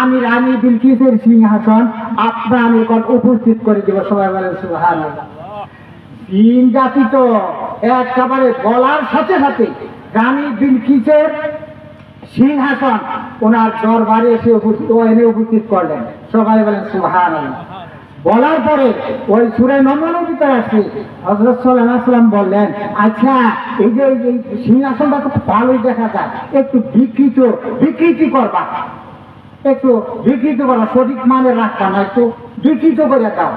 আমি রানী বিলকিসের সিংহাসন আপনার নিকট উপস্থিত করে দেব। সবাই বলেন সুবহানাল্লাহ। জিন জাতি তো একেবারে বলার সাথে সাথে রানী বিলকিসের সিংহাসন ওনার দরবারে এসে উপস্থিত করলেন। সবাই বলেন সুবহানাল্লাহ। বলার পরে ওই সূরা নম্বরের ভিতরে আসছে হযরত সাল্লাল্লাহু আলাইহি ওয়াসাল্লাম বললেন, আচ্ছা এই যে এই সিংহাসনটা তো ভালোই দেখা যায়, একটু বিকৃতি করবা, একটু বিকৃত করবা, সঠিক মানের রাখবা না, একটু বিকৃত করে দাও।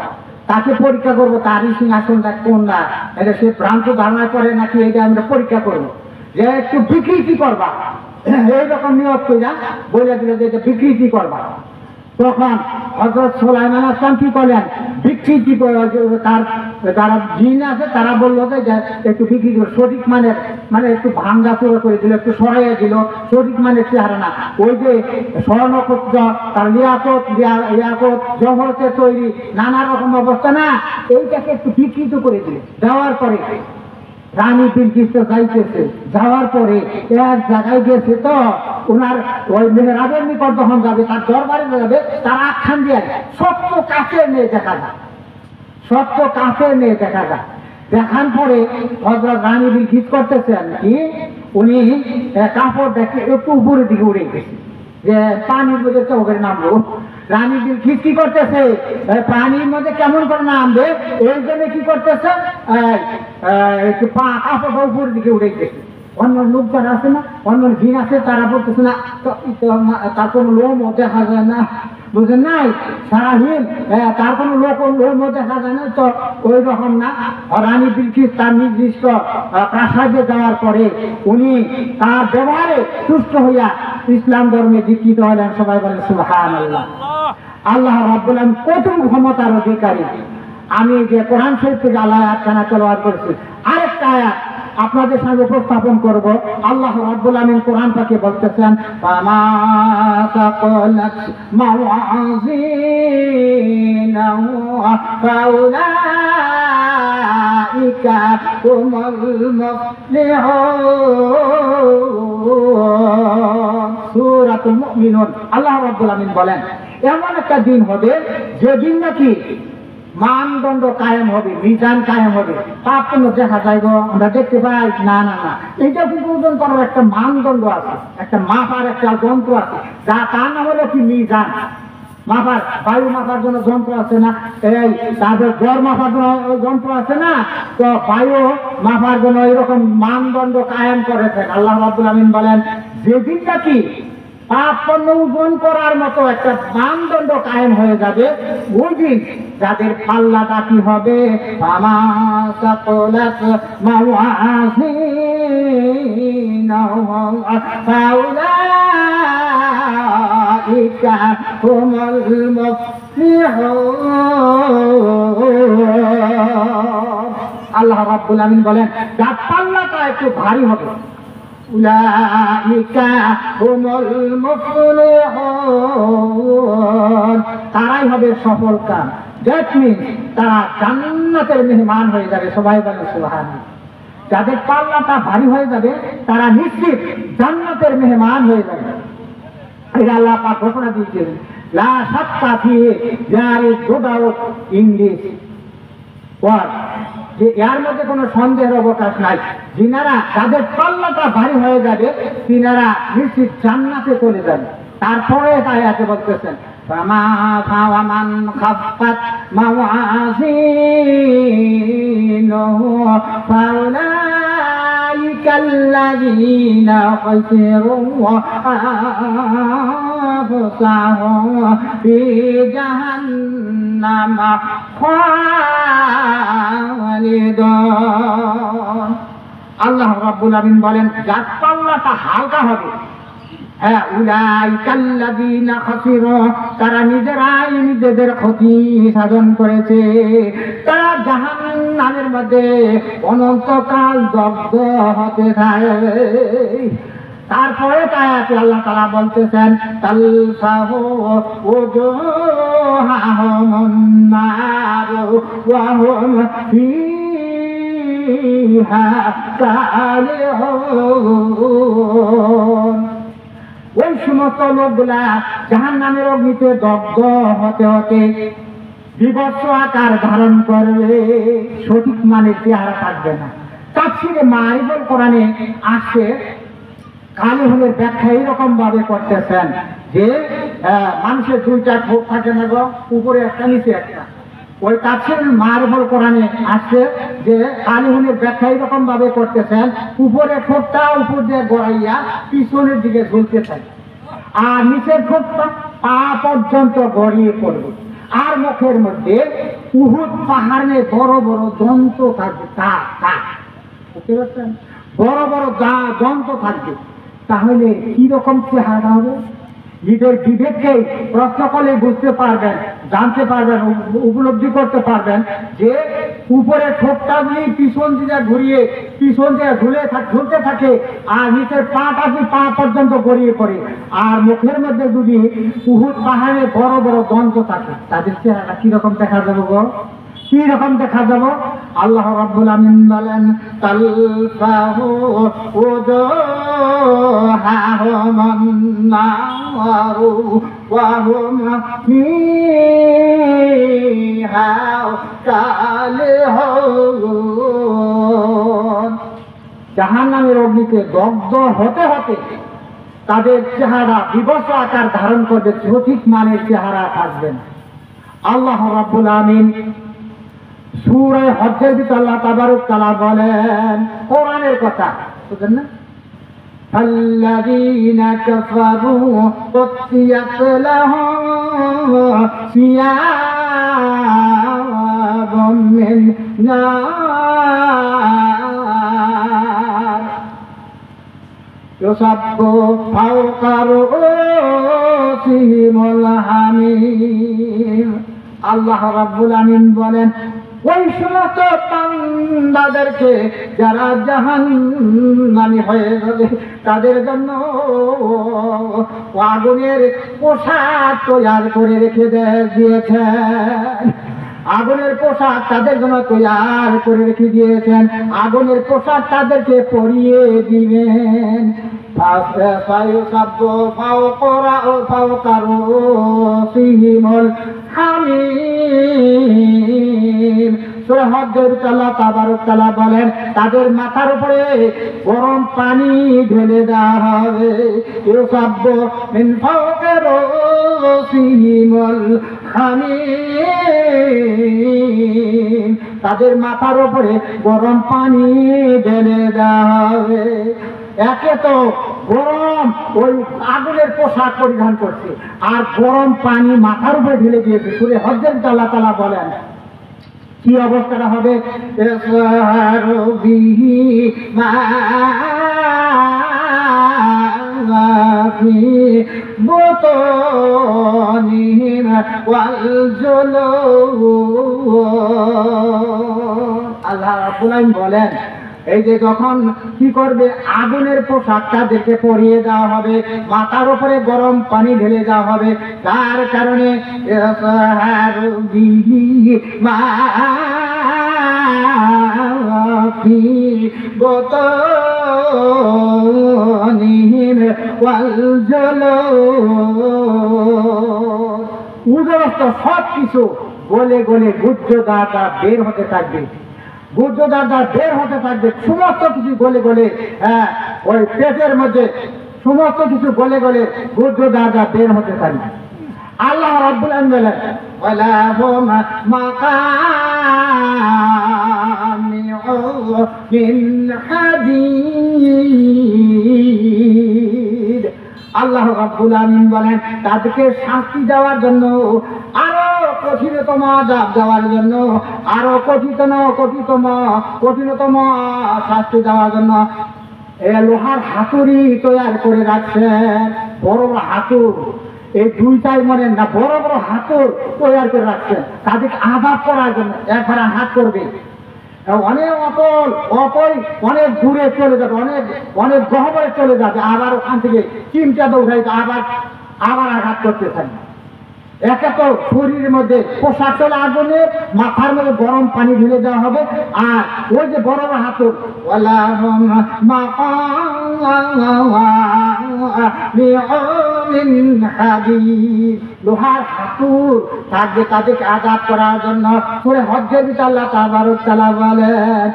তাকে পরীক্ষা করবো তারই সিংহাসনটা কোন না, এটা সে ভ্রান্ত ধারণা করে নাকি, এটা আমরা পরীক্ষা করবো, যে একটু বিকৃতি করবা। এইরকম নিয়ত করে বলে দিল যে এটা বিকৃতি করবা। তখন হযরত সুলাইমান আসলাম কি করলেন, বিকৃতি তার যারা জিন আছে তারা বললো যে একটু বিকৃতি সঠিক মানে একটু ভাঙ্গা চোরা করে দিল, একটু সরাইয়া দিল, সঠিক মানের চেহারা না। ওই যে স্বর্ণপত্র তার লিয়াকত জহরতে তৈরি নানা রকম অবস্থা না, এইটাকে একটু বিকৃত করে দিল। দেওয়ার পরে রানী বিলকিস যাইতেছে, যাওয়ার পরে এক জায়গায় গেছে, তো ওনার ওই মেহরাবের নিকট যখন যাবে, তার দরবারে যাবে, তার আখ্যান দিয়ে সত্য কাছে নিয়ে দেখা যায়, সত্য কাছে নিয়ে দেখা যায়। দেখার পরে হযরত রানী বিলকিস করতেছেন কি, উনি কাপড় দেখে একটু উপরের দিকে উড়ে গেছে, যে পানির মধ্যে চৌকের নামবো। রানী বিলকিস কি করতেছে, পানির মধ্যে কেমন করে নামবে এই জন্য কি করতেছে, একটু কাপড় উপরের দিকে উড়ে গেছে। অন্য লোক যারা আছে না, অন্য জিন আছে, তারা বলতেছে না তার কোনো লোমও দেখা যায় না, বুঝলেন নাই, সারাহীন তার কোনো লোমও দেখা যায় না, তো ওই রকম না। রানী বিলকিস তার নির্দিষ্ট প্রাসাদে যাওয়ার পরে উনি তার ব্যবহারে তুষ্ট হইয়া ইসলাম ধর্মে দীক্ষিত হলেন। সবাই বলেন সুবহানাল্লাহ। আল্লাহ রাব্বুল আলামিন কত ক্ষমতার অধিকারী। আমি যে কোরআন শরীফ থেকে আল্লাহ আয়াতখানা তেলাওয়াত করেছি, আরেকটা আয়াত আপনাদের সামনে উপস্থাপন করব। আল্লাহ রাব্বুল আলামিন কোরআন পাকে বলতেছেন, ফামা সাকালাত মাওয়াজিনা ফাউলাইকা হুমুল মুফলিহুন। সূরাতুল মুমিনুন। আল্লাহ রাব্বুল আলামিন বলেন, এমন একটা দিন হবে যেদিন নাকি মানদণ্ড কায়েম হবে, মিজান কায়েম হবে। পাপ কোনো দেখা যায় গো, আমরা দেখতে পাই না না না, এইটা কিন্তু ওজন করার একটা মানদণ্ড আছে, একটা মাপার একটা যন্ত্র আছে, যা তার নাম হলো কি মিজান। মাপার বায়ু মাপার জন্য যন্ত্র আছে না, এই তারপর জ্বর মাপার জন্য যন্ত্র আছে না, তো বায়ু মাপার জন্য এরকম মানদণ্ড কায়েম করেছেন। আল্লাহ রাব্বুল আলামিন বলেন, যেদিন নাকি পাপ পণ্য ওজন করার মতো একটা মানদণ্ড কায়েম হয়ে যাবে, ওই দিন যাদের পাল্লাটা কি হবে, আল্লাহ রাব্বুল আলামিন বলেন, যার পাল্লাটা একটু ভারী হবে, উলাইকা হুমুল মুফলিহুন, তারাই হবে সফল কাম। দ্যাট মিন্স তারা জান্নাতের মেহমান হয়ে যাবে। সবাই বলে সুবহানাল্লাহ। যাদের পাল্লাটা ভারী হয়ে যাবে তারা নিশ্চিত জান্নাতের মেহমান হয়ে যাবে। এটা আল্লাহ পাক ঘোষণা দিয়েছেন, লা শাক্কা ফিহি, there is no doubt in this word, যে এর মধ্যে কোনো সন্দেহের অবকাশ নাই। যিনারা যাদের পাল্লাটা ভারী হয়ে যাবে তিনারা নিশ্চিত জান্নাতে চলে যাবে। তারপরে আয়াতে বলতেছেন, ফামান খাফফাত মাওয়াজিনুহু ফাউলাইকাল্লাযীনা খাসিরু আনফুসাহুম ফি জাহান্নামা খালিদুন। আল্লাহ রাব্বুল আলামিন বলেন, যার পাল্লাটা হালকা হবে, হ্যাঁ, উলাইকাল্লাযীনা খাসিরু, তারা নিজেরাই নিজেদের ক্ষতি সাধন করেছে, তারা জাহান্নামের মধ্যে অনন্তকাল দগ্ধ হতে থাকবে। তারপরে আয়াতে আল্লাহ তাআলা বলতেছেন, তালফাহু উজুহাহুমুন নার ওয়া হুম ফিহা কালিহুন। ওই সমস্ত লোকগুলা জাহান্নামের অগ্নিতে দগ্ধ হতে হতে বিভৎস আকার ধারণ করবে, সঠিক মানের চেহারা থাকবে না। তাফসীরে মারিফুল কোরআনে আসে, কালিহুলের ব্যাখ্যা এইরকম ভাবে করতেছেন যে মানুষের দুইটা ঠোঁট থাকে না গো, উপরে একটা নিচে একটা। ওই তাফসীরে মারিফুল কোরআনে আসে যে কালিহুলের ব্যাখ্যা এইরকম ভাবে করতেছেন, উপরে ঠোঁটটা উপর দিয়ে গড়াইয়া পিছনের দিকে ঝুলতে থাকে, আর নিচের ঠোঁটটা পা পর্যন্ত গড়িয়ে পড়বে। আর মুখের মধ্যে উহুদ পাহাড়ে বড় বড় দন্ত থাকবে, বুঝতে পারছেন? বড় বড় দন্ত থাকবে। তাহলে কি রকম চেহারা হবে? নিজের বিবেককে প্রশ্ন করলে বুঝতে পারবেন, জানতে পারবেন, উপলব্ধি করতে পারবেন যে উপরে ঠোঁটটা দিয়ে পিছন দিকে ঘুরিয়ে পিছন দিকে ঝুলতে থাকে, আর নিচের পাটা পা পর্যন্ত গড়িয়ে পড়ে, আর মুখের মধ্যে যদি উহুদ পাহাড়ে বড় বড় দন্ত থাকে, তাদের চেহারা কিরকম দেখা যাবে গো? কি রকম দেখা যাব? আল্লাহ রাব্বুল আমিন বলেন, তালফাহু উজুহাহুম নারু ওয়া হুম ফীহা কালিহুন। জাহান্নামের অগ্নিতে দগ্ধ হতে হতে তাদের চেহারা বিভৎস আকার ধারণ করবে, সঠিক মানের চেহারা থাকবে না। আল্লাহ রাব্বুল আমিন সূরা হজ্জের ভিতরে আল্লাহ তাবারক তাআলা বলেন, কোরআনের কথা বুঝেন না, আল্লাযীনা কাফারু কুত্তিয়াত লাহুম সিয়াবুম মিন নার ইউসাব্বু ফাওকা রুউসিহিমুল হামীম। আল্লাহ রাব্বুল আমিন বলেন, ওই সমস্ত বান্দাদেরকে যারা জাহান্নামী হয়ে যাবে, তাদের জন্য আগুনের পোশাক তৈরি করে রেখে দিয়েছেন। আগুনের পোশাক তাদের জন্য তৈরি করে রেখে দিয়েছেন, আগুনের পোশাক তাদেরকে পরিয়ে দিবেন। সূরা হজ্জের আল্লাহ তাবারক তাআলা বলেন, তাদের মাথার উপরে গরম পানি ঢেলে দেওয়া হবে। ইউসাব্বু মিন ফাওকি রুউসিহিমুল হামীম, তাদের মাথার উপরে গরম পানি ঢেলে দেওয়া হবে। একে তো গরম ওই আগুনের পোশাক পরিধান করছে, আর গরম পানি মাথার উপরে ঢেলে দিয়েছে। সূরা হজ্জের আল্লাহ তাআলা বলেন কি অবস্থাটা হবে? আল্লাহ রাব্বুল আলামিন বলেন, এই যে যখন কি করবে, আগুনের পোশাক তাদেরকে পরিয়ে দেওয়া হবে, মাথার উপরে গরম পানি ঢেলে দেওয়া হবে, তার কারণে সব কিছু গলে গলে গুহ্যদ্বার বের হতে থাকবে, গুহ্যদ্বার বের হতে থাকবে, সমস্ত কিছু গলে গলে, ওই পেটের মধ্যে সমস্ত কিছু গলে গলে গুহ্যদ্বার বের হতে থাকবে। আল্লাহ রাব্বুল আলামিন বলেন, ওয়ালাহুম মাকামিউ মিন হাদীদ। আল্লাহ রাব্বুল আলামিন বলেন, তাদেরকে শাস্তি দেওয়ার জন্য, আরো কঠিনতম আযাব দেওয়ার জন্য, আরো কঠিনতম শাস্তি দেওয়ার জন্য লোহার হাতুড়ি তৈরি করে রাখছেন। বড় বড় হাতুড়, এই দুইটাই মনে না, বড় বড় হাতুড় তৈরি করে রাখছেন তাদেরকে আযাব করার জন্য। একবার হাত করবে, অনেক অনেক দূরে চলে যাবে, অনেক গহ্বরে চলে যাবে, আবার ওখান থেকে চিমটা দৌড়াইতে আবার আঘাত করতে থাকবে। একে তো শরীরের মধ্যে পোশাক চলে আগুনে, মাথার মধ্যে গরম পানি ঢেলে দেওয়া হবে, আর ওই যে বড় হাতুর লোহার হাতুর থাকবে তাদেরকে আঘাত করার জন্য। পরে হজ্জের ভিতরে আল্লাহ তাবারক তাআলা বলেন,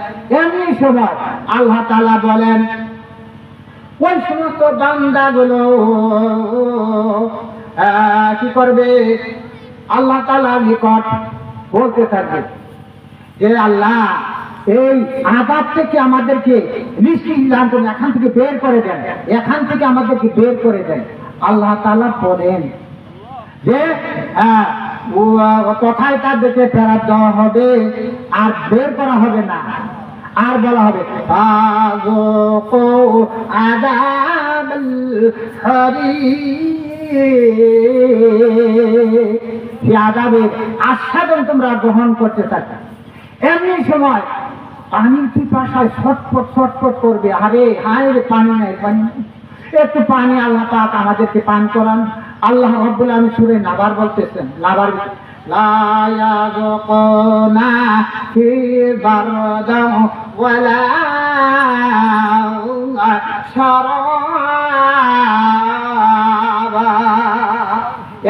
এমনি সময় আল্লাহ তাআলা বলেন ওই সমস্ত বান্দাগুলো কি করবে, আল্লাহ তাআলার নিকট বলতে থাকবে যে আল্লাহ এই আযাব থেকে আমাদেরকে নিশ্চিত দান করুন, এখান থেকে বের করে দেন, এখান থেকে আমাদেরকে বের করে দেন। আল্লাহ তাআলা বলেন যে কোথায় তাদেরকে ফেরত দেওয়া হবে, আর বের করা হবে না, আর বলা হবে ফাযুকু আযাবাল হারিক, এই আযাবের আস্বাদন তোমরা গ্রহণ করতে থাকো। এমনি সময় পানির পিপাসায় ছটফট ছটফট করবে, আরে হায় রে পানি নাই, পানি নাই, একটু পানি আল্লাহ পাক আমাদেরকে পান করান। আল্লাহ রাব্বুল আলামিন সূরা নাবার বলতেছেন, নাবার লা ইয়াযুকুনা ফি বারদা ওয়ালা শারাবা,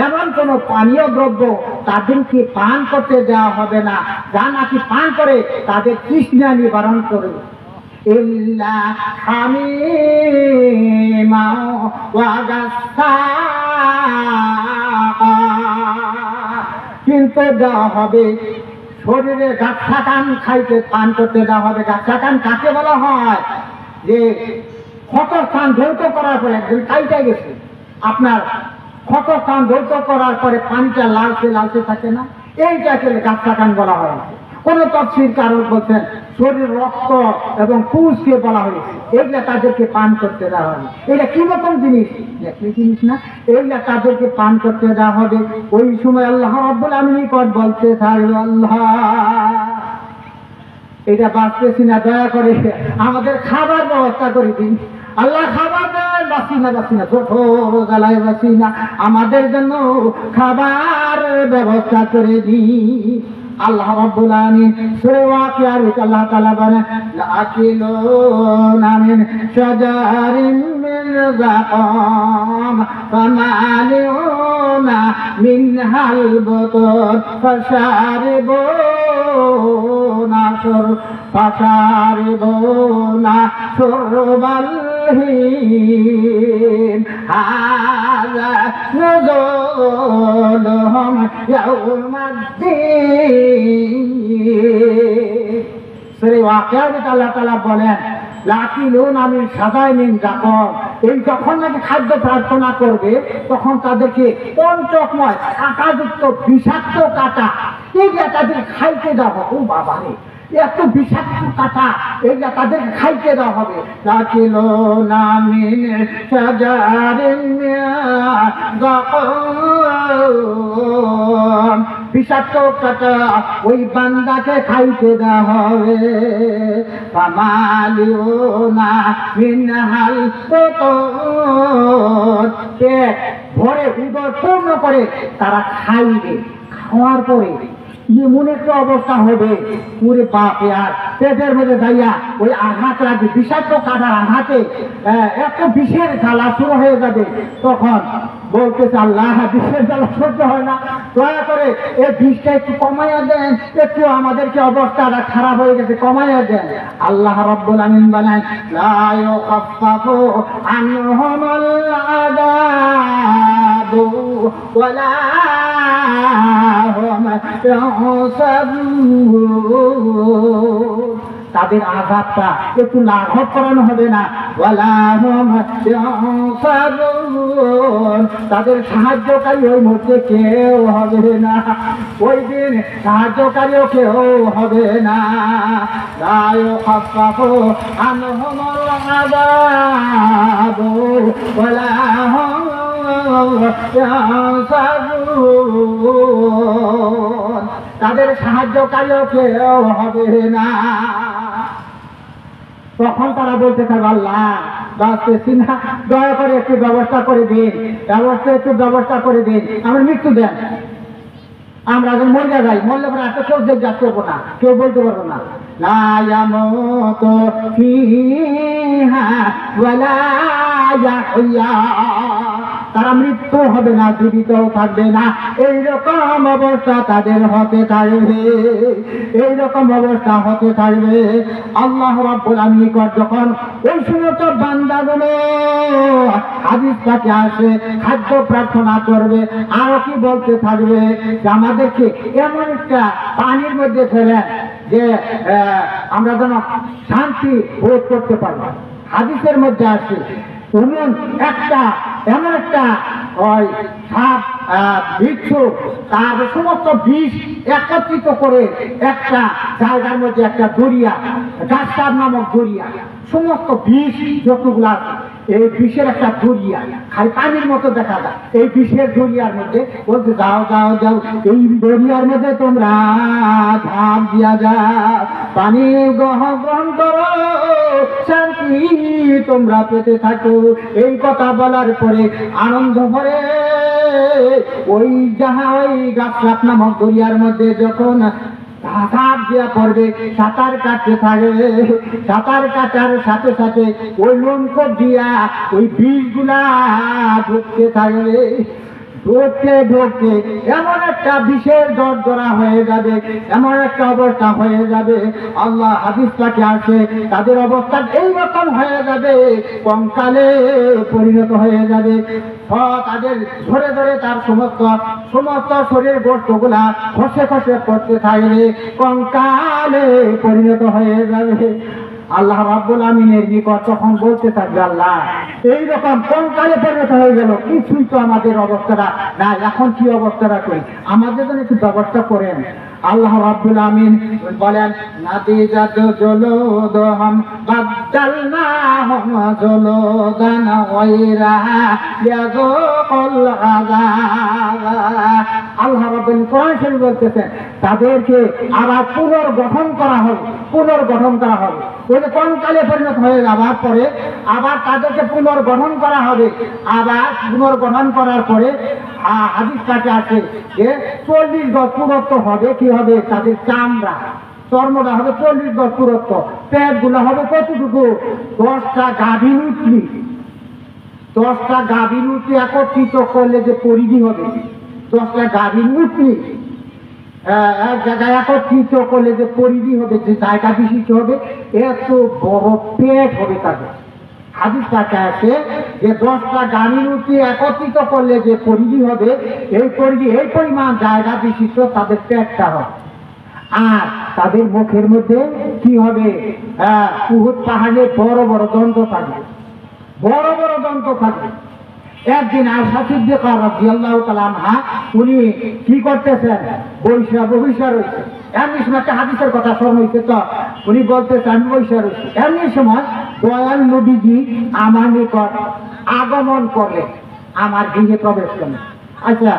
এমন কোন পানীয় দ্রব্য তাদেরকে পান করতে দেওয়া হবে না যা নাকি পান করে তাদের তৃষ্ণা নিবারণ করবে। ইল্লা হামিমা ওয়া গাসসাকা, কিন্তু দেওয়া হবে শরীরে গাছাকান খাইতে পান করতে দেওয়া হবে। গাছাকান কাকে বলা হয়, যে ক্ষতস্থান ধৌত করার পরে একদিন কাইটা গেছে, আপনার ক্ষতস্থান ধৌত করার পরে পানিটা লালচে লালচে থাকে না, এইটাকে গাছাকান বলা হয়। কোন তফসির কারণ বলছেন শরীর রক্ত এবং পুষকে বলা হয়েছে, এইগুলা তাদেরকে পান করতে দেওয়া হবে। এটা কি রকম জিনিস, একই জিনিস না, এইগুলা তাদেরকে পান করতে দেওয়া হবে। ওই সময় আল্লাহ রাব্বুল আলামিন বলতে থাকবে, আল্লাহ এটা বাঁচতেছি না, দয়া করে আমাদের খাবার ব্যবস্থা করে দিন। আল্লাহ খাবার দেয়, বাঁচি না বাঁচি না, ছোট জ্বালায় বাঁচি না, আমাদের জন্য খাবার ব্যবস্থা করে দিন। আল্লাহ রাব্বুল আলামিন সূরা ওয়াকিয়ার ভিতরে আল্লাহ তাআলা বলেন লাকিলুনা মিন শাজারিন মিন যাকাম ফামালিউনা মিনহাল বুতুন ফাশারিবুনা শুরবাল হিম হাযা নুজুলুহুম ইয়াউমাদ্দিন। সূরা ওয়াকিয়ার ভিতরে আল্লাহ তাআলা বলেন লাকিলুনা মিন শাজারিন যাকাম, এই যখন নাকি খাদ্য প্রার্থনা করবে তখন তাদেরকে পঞ্চকময় কাঁটাযুক্ত বিষাক্ত কাঁটা এইটা তাদের খাইতে দেওয়া হবে। ও বাবা রে, এত বিষাক্ত কাঁটা এইটা তাদেরকে খাইতে দেওয়া হবে। লাকিলুনা মিন শাজারিন যাকাম, বিষাক্ত কাঁটা ওই বান্দাকে খাইতে দেওয়া হবে। ফামালিউনা মিনহাল বুতুন, পেট ভরে উদর পূর্ণ করে তারা খাইবে। খাওয়ার পরে এমন একটা অবস্থা হবে, পুরে বাপে আর পেটের মধ্যে যাইয়া ওই আঘাত লাগবে, বিষাক্ত কাটার আঘাতে এত বিষের জ্বালা শুরু হয়ে যাবে। তখন বলতেছে আল্লাহ বিষের জ্বালা সহ্য হয় না, দয়া করে এই বিষটা একটু কমাইয়া দেন, একটু আমাদেরকে অবস্থাটা খারাপ হয়ে গেছে কমাইয়া দেন। আল্লাহ রাব্বুল আলামিন বলেন লা ইউখাফফাফু আনহুমুল আযাবু ওয়ালা হুম ইউসাবুন, তাদের আযাবটা একটু লাঘব করানো হবে না। ওয়ালা হুম ইউসাবুন, তাদের সাহায্যকারী ওই মধ্যে কেউ হবে না, ওই দিন সাহায্যকারীও কেউ হবে না। লা ইউখাফফাফু আনহুমুল আযাবু ওয়ালা হুম ইউসাবুন, তাদের সাহায্যকারীও কেউ হবে না। তখন তারা বলতে থাকবে আল্লাহ বাঁচতেছি না, দয়া করে একটু ব্যবস্থা করে দিন, একটু ব্যবস্থা করে দিন, আমার মৃত্যু দেন। আমরা এখন মরে যাই, মরলে পরে একটা কেউ জিজ্ঞাসা করবো না, কেউ বলতে পারবো না লা ইয়ামুতু ফীহা ওয়ালা ইয়াহইয়া, তারা মৃত্যু হবে না, জীবিত থাকবে না, এইরকম অবস্থা তাদের হতে থাকবে, এইরকম অবস্থা হতে থাকবে। আল্লাহ রাব্বুল আলামিন যখন ওই সমস্ত বান্দাগুলো হাদিস পাকে আসে খাদ্য প্রার্থনা করবে, আরো কি বলতে থাকবে যে আমাদেরকে এমন একটা পানির মধ্যে ফেলেন যে আমরা যেন শান্তি বোধ করতে পারি। হাদিসের মধ্যে আসে এমন একটা ওই সাপ বিচ্ছু তার সমস্ত বিষ একত্রিত করে একটা জায়গার মধ্যে একটা দরিয়া, গাছটার নামক দরিয়া, সমস্ত বিষ যতগুলো আছে এই বিষের একটা দরিয়া, খালি পানির মতো দেখা যায়। এই বিষের দরিয়ার মধ্যে বলতে যাও যাও যাও, এই দরিয়ার মধ্যে তোমরা ঝাঁপ দিয়া যাও, পানি গ্রহণ করো, শান্তি তোমরা পেতে থাকো। এই কথা বলার পরে আনন্দ ভরে ওই গাছ নামক দরিয়ার মধ্যে যখন ঝাঁপ দিয়া পড়বে, সাঁতার কাটতে থাকবে, সাঁতার কাটার সাথে সাথে ওই লোমকূপ দিয়া ওই বিষগুলা ঢুকতে থাকবে, ঢুকতে ঢুকতে এমন একটা বিশেষ জড়জড়া হয়ে যাবে, এমন একটা অবস্থা হয়ে যাবে। আল্লাহ হাদিস পাকে আসে তাদের অবস্থা এইরকম হয়ে যাবে, কঙ্কালে পরিণত হয়ে যাবে। তাদের ধরে ধরে তার সমস্ত শরীর গোষ্ঠগুলা খসে খসে পড়তে থাকবে, কঙ্কালে পরিণত হয়ে যাবে। আল্লাহ রাব্বুল আমিনের নিকট তখন বলতে থাকবে, আল্লাহ এইরকম কঙ্কালে পরিণত হয়ে গেল, কিছুই তো আমাদের অবস্থাটা না, এখন কি অবস্থাটা করি, আমাদের জন্য একটু ব্যবস্থা করেন। আল্লাহ রাব্বুল আমিন বলেন, নাদিজাত জুলুদুহুম বাদদালনাহুম জুলুদান গায়রাহা লিয়াযুকুল আযাব। আল্লাহ রাব্বুল কোরআন শরীফ বলতেছেন তাদেরকে আবার পুনর্গঠন করা হবে, পুনর্গঠন করা হবে। ওই যে কঙ্কালে পরিণত হয়ে যাওয়ার পরে আবার তাদেরকে পুনর্গঠন করা হবে, আবার পুনর্গঠন করার পরে হাদিস কাছে আছে যে 40 গজ পুরুত্ব হবে। কি হবে? তাদের চামড়া চর্মটা হবে 40 গজ পুরুত্ব, পেট গুলো হবে কতটুকু? 10টা গাভীর উঠলি, 10টা গাভীর উঠলি একত্রিত করলে যে পরিধি হবে, 10টা গাভীর উঠলি এক জায়গায় একত্রিত করলে যে পরিধি হবে, যে জায়গা বিশিষ্ট হবে, এত বড় পেট হবে তাদের। হাদিস কাছে আছে যে 10টা গাভীর উঠলি একত্রিত করলে যে পরিধি হবে, এই পরিধি এই পরিমাণ জায়গা বিশিষ্ট তাদের পেটটা হবে। আর তাদের মুখের মধ্যে কি হবে? উহুদ পাহাড়ে বড় বড় দন্ত থাকবে, বড় বড় দন্ত থাকবে। একদিন আয়েশা সিদ্দিকা রাদিয়াল্লাহু তাআলা আনহা উনি কি করতেছেন? বৈশা রয়েছে। এমনি সময় একটা হাদিসের কথা স্মরণ হয়েছে, তো উনি বলতেছেন আমি বৈশা রয়েছি। এমনি সময় দয়াল নবীজি আমার নিকট আগমন করলেন, আমার গৃহে প্রবেশ করলেন। আচ্ছা,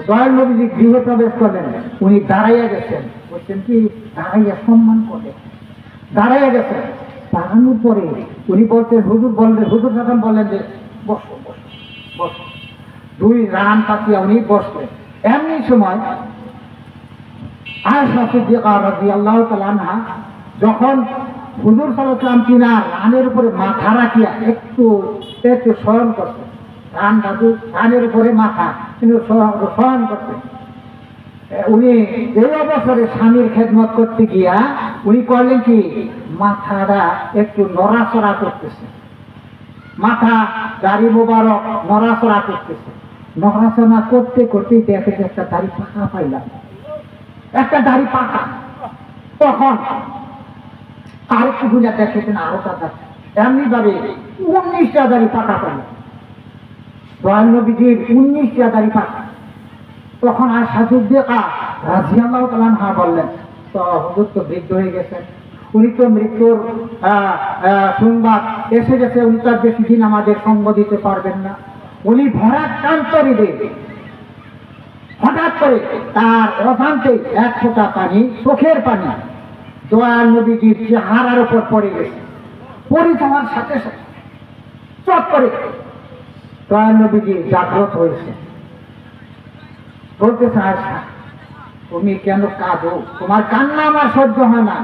দয়াল নবীজি গৃহে প্রবেশ করলেন, উনি দাঁড়াইয়া গেছেন। বলছেন কি দাঁড়াইয়া সম্মান করলেন, দাঁড়াইয়া গেছেন। দাঁড়ানোর পরে উনি বলতেন, হুজুর যখন বললেন যে বসো বসো বসো, 2 রান পাতিয়া উনি বসলেন। এমনি সময় আয়েশা সিদ্দিকা রাদিয়াল্লাহু তাআলা আনহা যখন হুজুর সাল্লাল্লাহু আলাইহি ওয়াসাল্লাম তিনার রানের উপরে মাথা রাখিয়া একটু শয়ন করতেন, রানের উপরে মাথা কিন্তু শয়ন করতেন, উনি এই অবসরে স্বামীর খেদমত করতে গিয়া উনি করলেন কি মাথাটা একটু নড়াচড়া করতেছে, মাথা দাড়ি মোবারক নড়াচড়া করতেছে। নড়াচড়া করতে করতেই দেখে যে একটা দাড়ি পাকা পাইলাম, একটা দাড়ি পাকা। তখন আর একটু গুজা দেখেছেন আরো কাটা, এমনি ভাবে 19টা দাড়ি পাকা পাইল। দয়াল নবীজির 19টা দাড়ি পাকা। তখন আর সিদ্দিকা রাদিয়াল্লাহু তাআলা আনহা বললেন, তো হুজুর তো বৃদ্ধ হয়ে গেছেন, উনি তো মৃত্যুর সংবাদ এসে গেছে, উনি তার বেশি দিন আমাদের সঙ্গ দিতে পারবেন না। উনি ভরাক্রান্ত হৃদয়ে হঠাৎ করে তার অজান্তে 1 ফোঁটা পানি, চোখের পানি দয়াল নবীজির চেহারার উপর পড়ে গেছে। পড়ে যাওয়ার সাথে সাথে চট করে দয়াল নবীজি জাগ্রত হয়েছে, বলতেছে আয়েশা তুমি কেন কাঁদো, তোমার কান্না আমার সহ্য হয় না।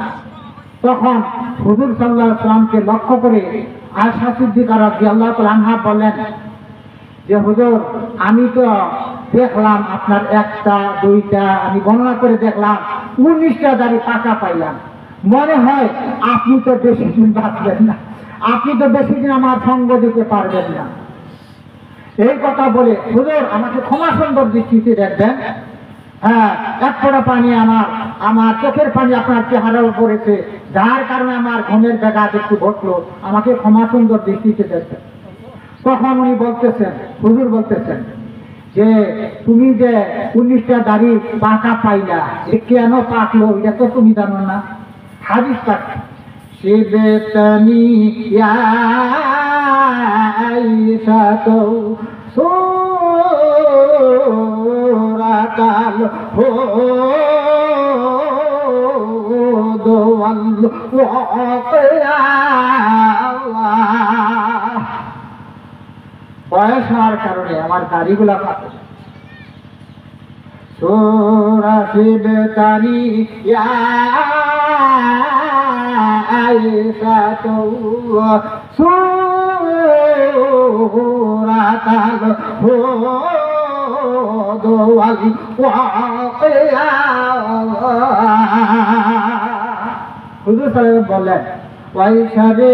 তখন হুজুর সাল্লাল্লাহু আলাইহি ওয়াসাল্লামকে লক্ষ্য করে আয়েশা সিদ্দিকা রাদিয়াল্লাহু তাআলা আনহা বললেন যে হুজুর আমি তো দেখলাম আপনার একটা দুইটা আমি গণনা করে দেখলাম 19টা দাড়ি পাকা পাইলাম, মনে হয় আপনি তো বেশি দিন বাঁচবেন না, আপনি তো বেশি দিন আমার সঙ্গ দিতে পারবেন না। এই কথা বলে হুজুর আমাকে ক্ষমা সুন্দর দৃষ্টিতে দেখবেন, হ্যাঁ এক ফোঁটা পানি আমার চোখের পানি আপনার চেহারাও পড়েছে, যার কারণে আমার ঘুমের ব্যাঘাত একটু ঘটলো, আমাকে ক্ষমা সুন্দর দৃষ্টিতে দেখবেন। তখন উনি বলতেছেন, হুজুর বলতেছেন যে তুমি যে 19টা দাড়ি পাকা পাইলা কেন পাকলো এটা তো তুমি জানো না, হাদিস পাক শিবতানি ইয়া আয়েশা তো সূরাতাল হুদ ওয়াল ওয়াকিয়া, বয়স হওয়ার কারণে আমার দাড়িগুলা পাকে। সূরা শিবতানি ইয়া আয়েশা তো সূরাতাল হুদ ওয়াল ওয়াকিয়া। হুজুর সাহেব বলেন পয়সারে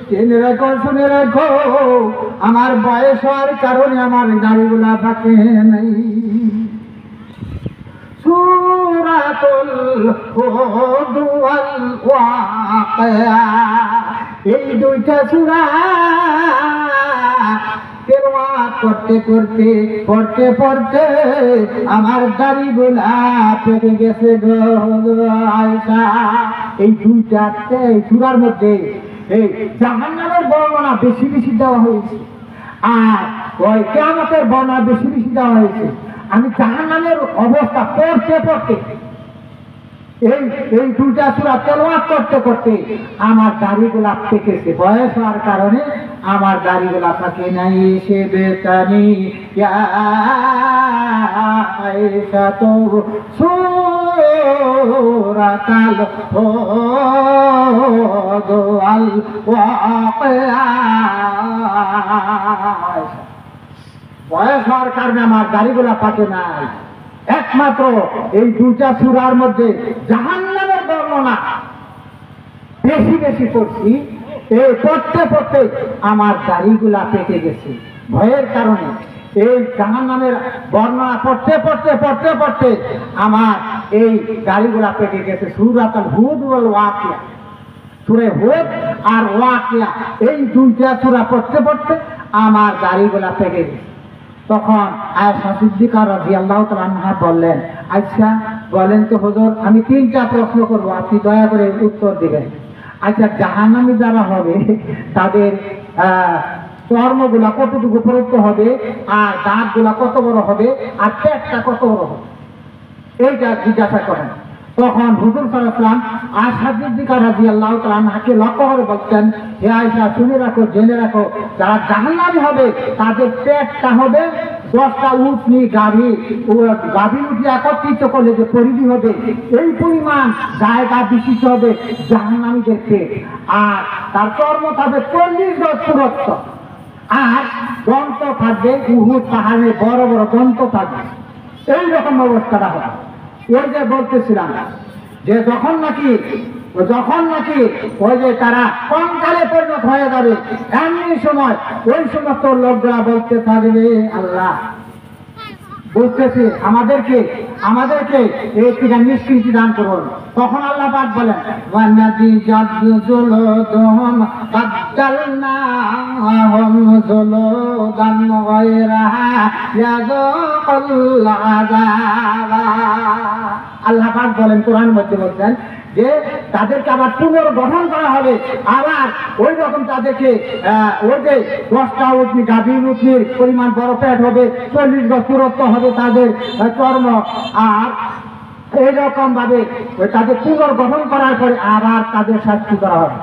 জেনে রাখো, শুনে রাখো, আমার বয়স হওয়ার কারণে আমার দাড়িগুলা পাকে নাই। সূরাতুল হুদ ওয়াল ওয়াকিয়া এই দুইটা সূরা তেলাওয়াত করতে করতে পড়তে পড়তে আমার দাড়িগুলা পেকে গেছে গো আয়েশা। এই দুইটা সূরার মধ্যে এই জাহান্নামের বর্ণনা বেশি বেশি দেওয়া হয়েছে, আর ওই কিয়ামতের বর্ণনা বেশি বেশি দেওয়া হয়েছে। আমি জাহান্নামের অবস্থা পড়তে পড়তে এই দুইটা সূরা তেলাওয়াত করতে করতে আমার দাড়িগুলা পেকেছে, বয়স হওয়ার কারণে আমার দাড়িগুলা পাকে নাই। সে বেতানি ইয়া আয়েশা তো সূরাতাল হুদ ওয়াল ওয়াকিয়া, বয়স হওয়ার কারণে আমার দাড়িগুলা পাকে নাই। একমাত্র এই দুইটা সূরার মধ্যে জাহান্নামের বর্ণনা বেশি বেশি পড়ছি, এই পড়তে পড়তে আমার দাড়িগুলা পেকে গেছে ভয়ের কারণে। এই জাহান্নামের বর্ণনা পড়তে পড়তে পড়তে পড়তে আমার এই দাড়িগুলা পেকে গেছে। সূরাতুল হুদ ওয়াল ওয়াকিয়া, সূরা হুদ আর ওয়াকিয়া এই দুইটা সূরা পড়তে পড়তে আমার দাড়িগুলা পেকে গেছে। তখন আয়েশা সিদ্দিকা রাদিয়াল্লাহু তাআলা আনহা বললেন আচ্ছা বলেন তো হুজুর আমি 3টা প্রশ্ন করব, আপনি দয়া করে উত্তর দিবেন। আচ্ছা জাহান্নামী যারা হবে তাদের চর্মগুলা কতটুকু পরিত্য হবে, আর দাঁতগুলা কত বড় হবে, আর পেটটা কত বড় হবে, এইটা জিজ্ঞাসা করেন। তখন হুজুর সাল্লাল্লাহু আলাইহি ওয়াসাল্লাম আয়েশা সিদ্দিকা রাদিয়াল্লাহু তাআলা আনহাকে লক্ষ্য করে বলতেন হে আয়েশা শুনে রাখো, জেনে রাখো, যারা জাহান্নামী হবে তাদের পেটটা হবে 10টা উটনি গাভী উঠে একত্রিত করলে যে পরিধি হবে এই পরিমাণ জায়গা বিশিষ্ট হবে জাহান্নামীদের পেট, আর তার চর্ম থাকবে 40 গজ পুরুত্ব, আর দন্ত থাকবে উহুদ পাহাড়ে বড় বড় দন্ত থাকবে। এইরকম অবস্থাটা হবে। ওই যে বলতেছিলাম যে যখন নাকি ওই যে তারা কঙ্কালে পরিণত হয়ে যাবে এমনি সময় ওই সমস্ত লোকরা বলতে থাকবে আল্লাহ বুঝতেছি আমাদেরকে এই থেকে নিষ্কৃতি দান করুন। তখন আল্লাহ পাক বলেন ওয়ানাদি জাদজুলুদুম বাদদালনাহুম জুলুদান গায়রাহা ইয়াযুকুল আযাবা। আল্লাহ পাক বলেন কোরআনের মধ্যে বলছেন যে তাদেরকে আবার পুনর্গঠন করা হবে, আবার ওই রকম তাদেরকে ওই যে 10টা উটনি গাভী উটনির পরিমাণ বড় পেট হবে, 40 গজ পুরুত্ব হবে তাদের চর্ম, আর এইরকম ভাবে তাদের পুনর্গঠন করার পরে আবার তাদের শাস্তি করা হবে।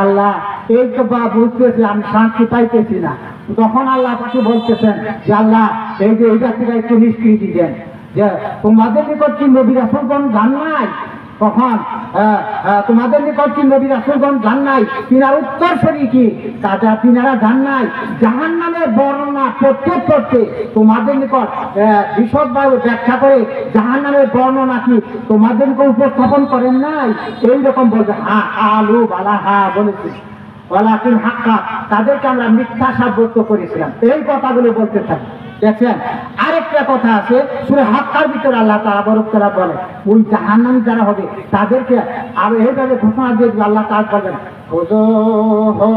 আল্লাহ এই তো বা বুঝতেছি আমি শান্তি পাইতেছি না। তখন আল্লাহ পাকে বলতেছেন যে আল্লাহ এই যে এইটা থেকে একটু নিষ্কৃতি দেন, যে তোমাদের নিকট কি নবী রাসূলগণ যান নাই? তখন তোমাদের নিকট কি নবী রাসূলগণ যান নাই? তিনার উত্তর সরি কি কাজা তিনারা যান নাই। জাহান্নামের বর্ণনা পড়তে তোমাদের নিকট বিশদভাবে ব্যাখ্যা করে জাহান্নামের বর্ণনা কি তোমাদের নিকট উপস্থাপন করেন নাই? এইরকম বলবে হা আলু বালা হা বলেছি ওয়ালাকিন হাক্কা, তাদেরকে আমরা মিথ্যা সাব্যস্ত করেছিলাম। এই কথাগুলো বলতে থাকি। দেখছেন আরেকটা কথা আছে সূরা হাক্কার ভিতরে আল্লাহ তাআলা বরকত বলে ওই জাহান্নামী যারা হবে তাদেরকে আর এইভাবে ঘোষণা দিয়ে দিবে। আল্লাহ তাআলা বলেন খুযূহু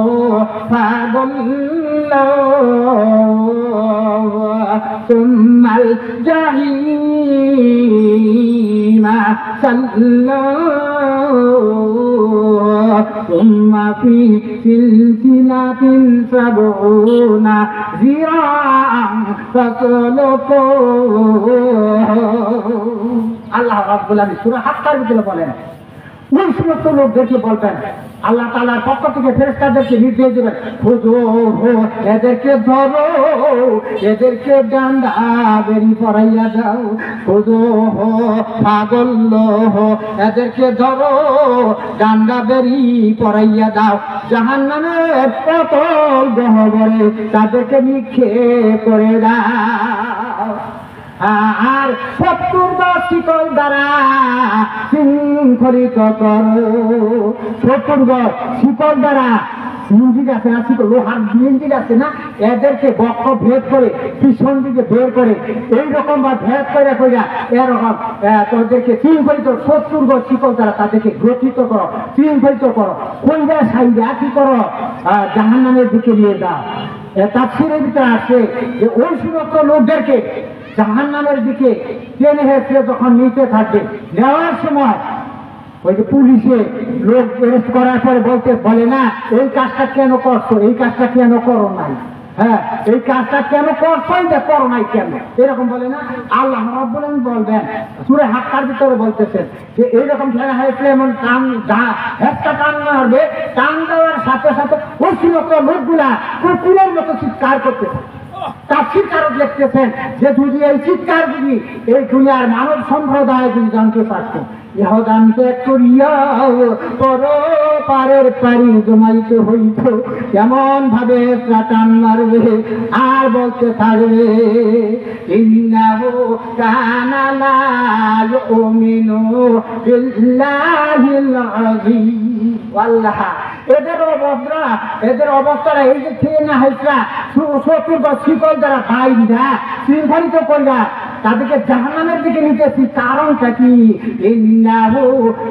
ফাগুল্লাহু সুম্মাল জাহিমা সাল্লাল্লাহু সুম্মা ফি সিলসিলাতিন সাবউনা যিরাআন আল্লাহ রাব্বুল আলামিন সূরা হাক্কার ভিতরে বলেন ওই সমস্ত লোকদেরকে বলবেন আল্লাহ তাআলার পক্ষ থেকে ফেরেশতাদেরকে নির্দেশ দেবেন খুযূহু এদেরকে ধরো, এদেরকে ডান্ডা বেরি পরাইয়া দাও। খুযূহু ফাগুল্লাহু এদেরকে ধরো, ডান্ডা বেরি পরাইয়া দাও। জাহান্নামের অতল গহ্বরে তাদেরকে নিক্ষেপ করে দাও। আর 70 শিকল দ্বারা শৃঙ্খলিত করো। 70 শিকল দ্বারা মিঞ্জিক আছে না, শিকল লোহার মিঞ্জিক আছে না, এদেরকে বক্ষ ভেদ করে পিছন দিকে বের করে এইরকম বা ভেদ করে কইরা এরকম তাদেরকে শৃঙ্খলিত 70 শিকল দ্বারা তাদেরকে গ্রথিত করো, শৃঙ্খলিত করো। কইরা সাইডা কি করো? জাহান্নামের দিকে নিয়ে যাও। তাফসীরের ভিতরে আছে যে ওই সমস্ত লোকদেরকে জাহান্নামের দিকে টেনে হেঁচড়ে যখন নিতে থাকবে, নেওয়ার সময় ওই যে পুলিশে লোক অ্যারেস্ট করার পরে বলে না এই কাজটা কেন করছো, এই কাজটা কেন করো নাই, হ্যাঁ এই কাজটা কেন করছো, এটা করো নাই কেন, এরকম বলে না। আল্লাহ রাব্বুল আলামিন বলবেন সূরা হাক্কার ভিতরে বলতেছেন যে এইরকম ঠেলা হয়েছে এমন একটা টান মারবে, টান দেওয়ার সাথে সাথে ওই সমস্ত লোকগুলা কুকুরের মতো চিৎকার করতেছে। তাফসীরকারক লিখতেছেন যে যদি এই চিৎকার যদি এই দুনিয়ার মানব সম্প্রদায় যদি জানতে পারত, ইহদান ত্যাগ করিয়া পর পারের পারি জমাইতে হইত, এমন ভাবে টান মারবে আর বলতে থাকবে ইন্নাহু কানা লা ইউমিনু বিল্লাহিল আযীম। আল্লাহ এদের অবস্থাটা এই যে খেয়ে না হয়েছে 70 শিকল দ্বারা বাইরা শৃঙ্খলিত করিয়া তাদেরকে জাহান্নামের দিকে নিতেছি, কারণটা কি? ইন্নাহু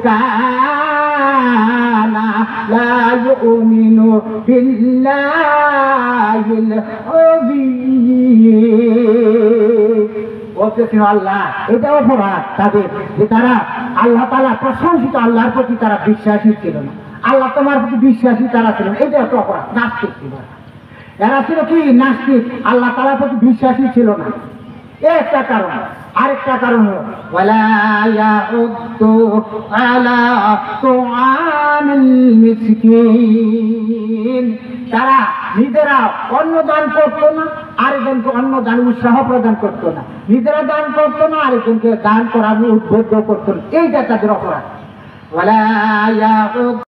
কানা লা ইউমিনু বিল্লাহিল আযীম। বলতেছেন আল্লাহ এটা অপরাধ তাদের যে তারা আল্লাহ তাআলা প্রশংসিত আল্লাহর প্রতি তারা বিশ্বাসী ছিল না। আল্লাহ তোমার প্রতি বিশ্বাসী তারা ছিল, এটা একটা অপরাধ। নাস্তিক ছিল এরা, ছিল কি নাস্তিক, আল্লাহ তাআলার প্রতি বিশ্বাসী ছিল না। একটা কারণ। আরেকটা কারণ হলো ওয়ালা ইয়াউদ্দু আলা তুআমিল মিসকিন, তারা নিজেরা অন্ন দান করতো না, আরেকজনকে অন্ন দান উৎসাহ প্রদান করতো না, নিজেরা দান করতো না, আরেকজনকে দান করার উদ্বুদ্ধ করতো না। এইটা তাদের অপরাধ। ওয়ালা